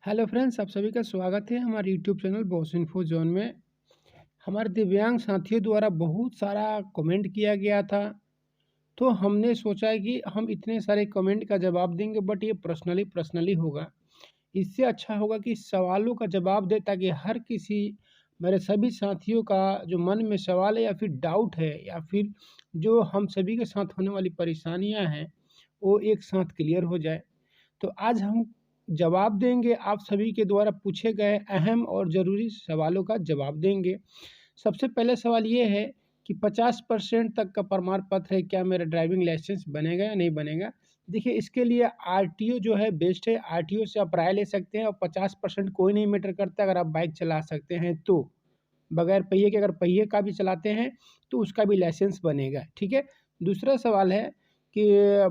Hello friends, आप सभी का स्वागत है हमारे YouTube channel boss info zone में। हमारे दिव्यांग साथियों द्वारा बहुत सारा कमेंट किया गया था, तो हमने सोचा कि हम इतने सारे कमेंट का जवाब देंगे, बट ये पर्सनली होगा। इससे अच्छा होगा कि सवालों का जवाब दे, ताकि हर किसी मेरे सभी साथियों का जो मन में सवाल है या फिर डाउट है या फिर जो हम सभी के साथ होने वाली परेशानियां हैं, वो एक साथ क्लियर हो जाए। तो आज हम जवाब देंगे, आप सभी के द्वारा पूछे गए अहम और ज़रूरी सवालों का जवाब देंगे। सबसे पहले सवाल ये है कि 50% तक का प्रमाण पत्र है, क्या मेरा ड्राइविंग लाइसेंस बनेगा या नहीं बनेगा? देखिए, इसके लिए आरटीओ जो है बेस्ट है। आरटीओ से आप राय ले सकते हैं और 50% कोई नहीं मैटर करता। अगर आप बाइक चला सकते हैं तो बगैर पहिए के, अगर पहिए का भी चलाते हैं तो उसका भी लाइसेंस बनेगा। ठीक है। दूसरा सवाल है कि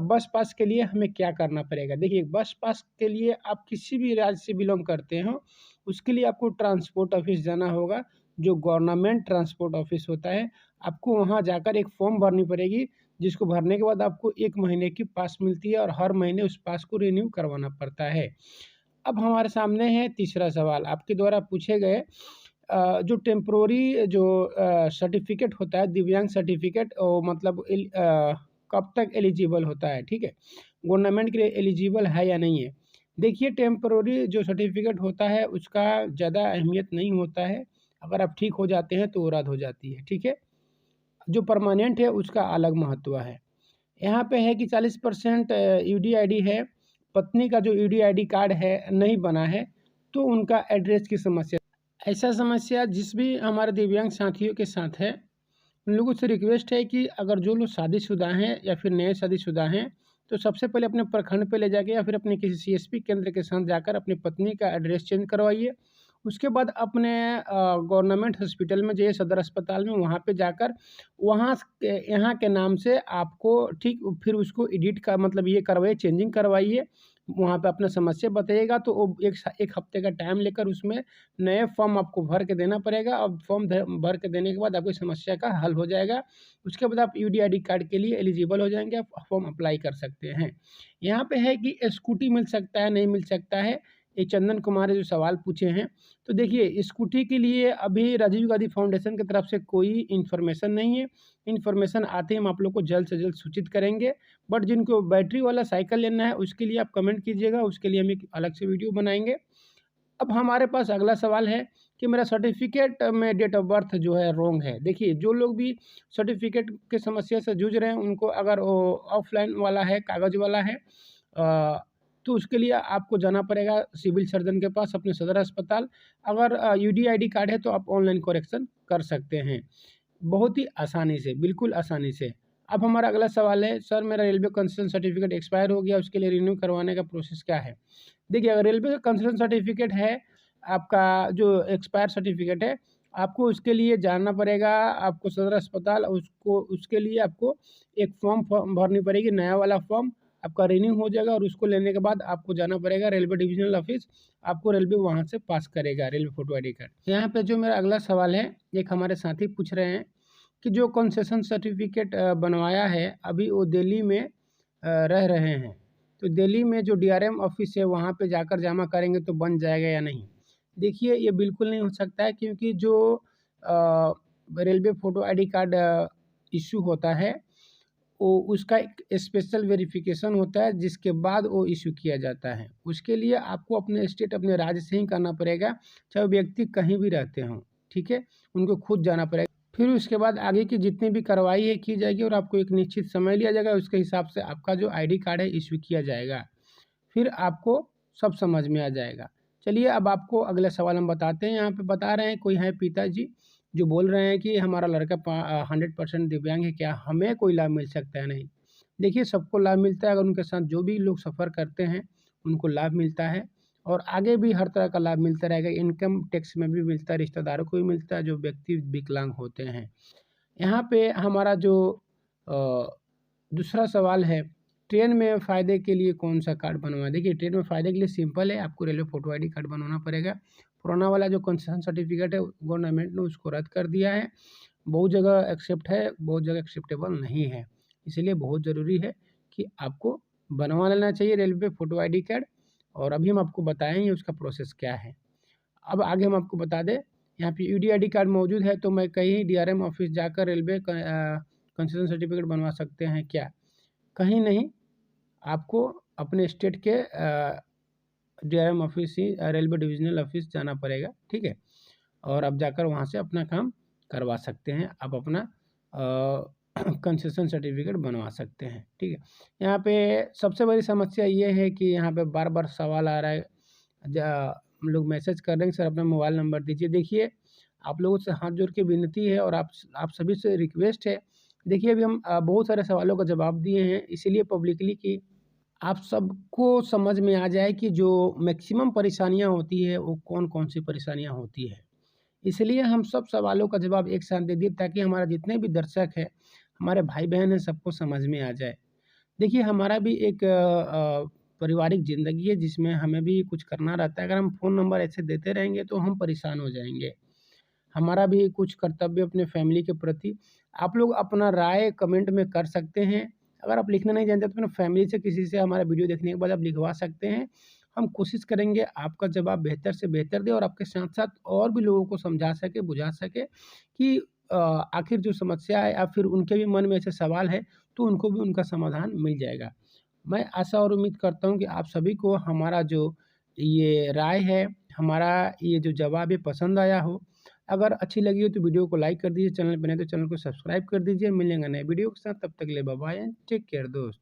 बस पास के लिए हमें क्या करना पड़ेगा? देखिए, बस पास के लिए आप किसी भी राज्य से बिलोंग करते हो, उसके लिए आपको ट्रांसपोर्ट ऑफिस जाना होगा, जो गवर्नमेंट ट्रांसपोर्ट ऑफिस होता है। आपको वहाँ जाकर एक फॉर्म भरनी पड़ेगी, जिसको भरने के बाद आपको 1 महीने की पास मिलती है और हर महीने उस पास को रिन्यू करवाना पड़ता है। अब हमारे सामने है तीसरा सवाल, आपके द्वारा पूछे गए जो टेम्पोररी जो सर्टिफिकेट होता है, दिव्यांग सर्टिफिकेट, मतलब कब तक एलिजिबल होता है? ठीक है, गवर्नमेंट के लिए एलिजिबल है या नहीं है? देखिए, टेम्पोररी जो सर्टिफिकेट होता है उसका ज़्यादा अहमियत नहीं होता है। अगर आप ठीक हो जाते हैं तो वो रद्द हो जाती है। ठीक है। जो परमानेंट है उसका अलग महत्व है। यहाँ पे है कि 40% यूडीआईडी है, पत्नी का जो यूडीआईडी कार्ड है नहीं बना है, तो उनका एड्रेस की समस्या। ऐसा समस्या जिस भी हमारे दिव्यांग साथियों के साथ है, उन लोगों से रिक्वेस्ट है कि अगर जो लोग शादीशुदा हैं या फिर नए शादीशुदा हैं, तो सबसे पहले अपने प्रखंड पे ले जाके या फिर अपने किसी सीएसपी केंद्र के साथ जाकर अपनी पत्नी का एड्रेस चेंज करवाइए। उसके बाद अपने गवर्नमेंट हॉस्पिटल में जाइए, सदर अस्पताल में, वहाँ पे जाकर वहाँ के यहाँ के नाम से आपको ठीक फिर उसको एडिट का मतलब ये करवाइए, चेंजिंग करवाइए। वहाँ पे अपना समस्या बताइएगा, तो वो एक हफ्ते का टाइम लेकर उसमें नए फॉर्म आपको भर के देना पड़ेगा और फॉर्म भर के देने के बाद आपकी समस्या का हल हो जाएगा। उसके बाद आप यूडीआईडी कार्ड के लिए एलिजिबल हो जाएंगे, आप फॉर्म अप्लाई कर सकते हैं। यहाँ पे है कि स्कूटी मिल सकता है नहीं मिल सकता है, ये चंदन कुमार ने जो सवाल पूछे हैं। तो देखिए, स्कूटी के लिए अभी राजीव गांधी फाउंडेशन की तरफ से कोई इन्फॉर्मेशन नहीं है। इन्फॉर्मेशन आते ही हम आप लोग को जल्द से जल्द सूचित करेंगे। बट जिनको बैटरी वाला साइकिल लेना है उसके लिए आप कमेंट कीजिएगा, उसके लिए हम एक अलग से वीडियो बनाएंगे। अब हमारे पास अगला सवाल है कि मेरा सर्टिफिकेट में डेट ऑफ बर्थ जो है रॉन्ग है। देखिए, जो लोग भी सर्टिफिकेट के समस्या से जूझ रहे हैं, उनको अगर वो ऑफलाइन वाला है, कागज़ वाला है, तो उसके लिए आपको जाना पड़ेगा सिविल सर्जन के पास, अपने सदर अस्पताल। अगर यूडीआईडी कार्ड है तो आप ऑनलाइन करेक्शन कर सकते हैं, बहुत ही आसानी से, बिल्कुल आसानी से। अब हमारा अगला सवाल है, सर मेरा रेलवे कंसेशन सर्टिफिकेट एक्सपायर हो गया, उसके लिए रिन्यू करवाने का प्रोसेस क्या है? देखिए, अगर रेलवे का कंसेशन सर्टिफिकेट है, आपका जो एक्सपायर सर्टिफिकेट है, आपको उसके लिए जाना पड़ेगा, आपको सदर अस्पताल, उसको उसके लिए आपको एक फॉर्म भरनी पड़ेगी, नया वाला फॉर्म आपका रिन्यू हो जाएगा और उसको लेने के बाद आपको जाना पड़ेगा रेलवे डिविजनल ऑफिस। आपको रेलवे वहाँ से पास करेगा रेलवे फोटो आईडी कार्ड। यहाँ पे जो मेरा अगला सवाल है, एक हमारे साथी पूछ रहे हैं कि जो कंसेशन सर्टिफिकेट बनवाया है, अभी वो दिल्ली में रह रहे हैं, तो दिल्ली में जो डीआरएम ऑफिस है वहाँ पे जाकर जमा करेंगे तो बन जाएगा या नहीं? देखिए, ये बिल्कुल नहीं हो सकता है, क्योंकि जो railway photo ID card issue होता है, वो उसका एक स्पेशल वेरिफिकेशन होता है, जिसके बाद वो इश्यू किया जाता है। उसके लिए आपको अपने स्टेट, अपने राज्य से ही करना पड़ेगा, चाहे वो व्यक्ति कहीं भी रहते हों। ठीक है, उनको खुद जाना पड़ेगा। फिर उसके बाद आगे की जितनी भी कार्रवाई है की जाएगी और आपको एक निश्चित समय लिया जाएगा, उसके हिसाब से आपका जो आईडी कार्ड है इश्यू किया जाएगा। फिर आपको सब समझ में आ जाएगा। चलिए, अब आपको अगला सवाल हम बताते हैं। यहाँ पे बता रहे हैं, कोई है पिताजी जो बोल रहे हैं कि हमारा लड़का 100% दिव्यांग है, क्या हमें कोई लाभ मिल सकता है? नहीं। देखिए, सबको लाभ मिलता है, अगर उनके साथ जो भी लोग सफ़र करते हैं उनको लाभ मिलता है और आगे भी हर तरह का लाभ मिलता रहेगा। इनकम टैक्स में भी मिलता है, रिश्तेदारों को भी मिलता है जो व्यक्ति विकलांग होते हैं। यहाँ पे हमारा जो दूसरा सवाल है, ट्रेन में फ़ायदे के लिए कौन सा कार्ड बनवाएं? देखिए, ट्रेन में फ़ायदे के लिए सिंपल है, आपको रेलवे फ़ोटो आईडी कार्ड बनवाना पड़ेगा। पुराना वाला जो कंसेशन सर्टिफिकेट है, गवर्नमेंट ने उसको रद्द कर दिया है। बहुत जगह एक्सेप्ट है, बहुत जगह एक्सेप्टेबल नहीं है। इसलिए बहुत ज़रूरी है कि आपको बनवा लेना चाहिए रेलवे फ़ोटो आईडी कार्ड। और अभी हम आपको बताएँगे उसका प्रोसेस क्या है। अब आगे हम आपको बता दें, यहाँ पे यूडी आईडी कार्ड मौजूद है तो मैं कहीं डीआरएम ऑफिस जाकर रेलवे कंसेशन सर्टिफिकेट बनवा सकते हैं क्या? कहीं नहीं, आपको अपने स्टेट के डीआरएम ऑफिस ही रेलवे डिविजनल ऑफिस जाना पड़ेगा, ठीक है? और आप जाकर वहाँ से अपना काम करवा सकते हैं, आप अपना कंसेशन सर्टिफिकेट बनवा सकते हैं, ठीक है? यहाँ पे सबसे बड़ी समस्या ये है कि यहाँ पे बार-बार सवाल आ रहा है, लोग मैसेज कर रहे हैं, सर अपना मोबाइल नंबर दीजिए। देखिए, आप लोगों से हाथ जोड़ के विनती है और आप सभी से रिक्वेस्ट है, देखिए अभी हम बहुत सारे सवालों का जवाब दिए हैं, इसीलिए पब्लिकली कि आप सबको समझ में आ जाए कि जो मैक्सिमम परेशानियाँ होती है, वो कौन-कौन सी परेशानियाँ होती है। इसलिए हम सब सवालों का जवाब एक साथ दे दिए ताकि हमारा जितने भी दर्शक हैं, हमारे भाई-बहन हैं, सबको समझ में आ जाए। देखिए, हमारा भी एक पारिवारिक ज़िंदगी है जिसमें हमें भी कुछ करना रहता है। अगर हम फ़ोन नंबर ऐसे देते रहेंगे तो हम परेशान हो जाएँगे। हमारा भी कुछ कर्तव्य अपने फैमिली के प्रति, आप लोग अपना राय कमेंट में कर सकते हैं। अगर आप लिखना नहीं जानते तो अपने फैमिली से किसी से हमारा वीडियो देखने के बाद आप लिखवा सकते हैं। हम कोशिश करेंगे आपका जवाब बेहतर से बेहतर दें और आपके साथ-साथ और भी लोगों को समझा सकें, बुझा सकें कि आखिर जो समस्या है या फिर उनके भी मन में ऐसे सवाल है, तो उनको भी उनका समाधान मिल जाएगा। मैं आशा और उम्मीद करता हूँ कि आप सभी को हमारा जो ये राय है, हमारा ये जो जवाब है पसंद आया हो। अगर अच्छी लगी हो तो वीडियो को लाइक कर दीजिए, चैनल पे नए तो चैनल को सब्सक्राइब कर दीजिए। मिलेंगे नए वीडियो के साथ, तब तक के लिए bye bye and take care दोस्त।